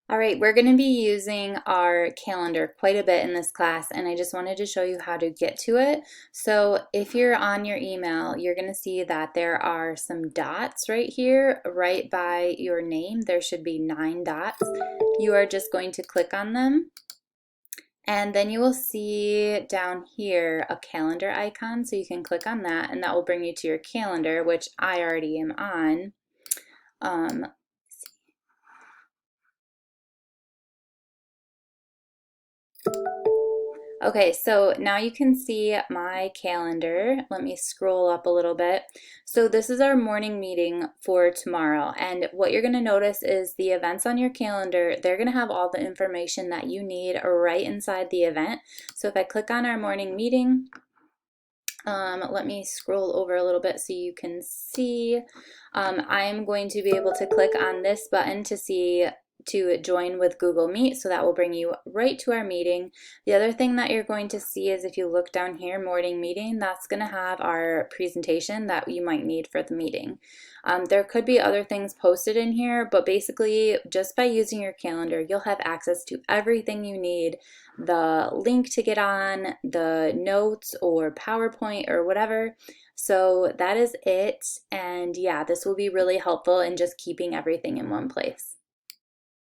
All right, we're going to be using our calendar quite a bit in this class, and I just wanted to show you how to get to it. So if you're on your email, you're going to see that there are some dots right here, right by your name. There should be 9 dots. You are just going to click on them, and then you will see down here a calendar icon, so you can click on that, and that will bring you to your calendar, which I already am on. Um, Okay, so now you can see my calendar. Let me scroll up a little bit. So this is our morning meeting for tomorrow. And what you're going to notice is the events on your calendar, they're going to have all the information that you need right inside the event. So if I click on our morning meeting, let me scroll over a little bit so you can see. I am going to be able to click on this button to join with Google Meet, so that will bring you right to our meeting. The other thing that you're going to see is if you look down here, morning meeting, that's going to have our presentation that you might need for the meeting. There could be other things posted in here, but basically just by using your calendar, you'll have access to everything you need, the link to get on, the notes or PowerPoint or whatever. So that is it. And yeah, this will be really helpful in just keeping everything in one place.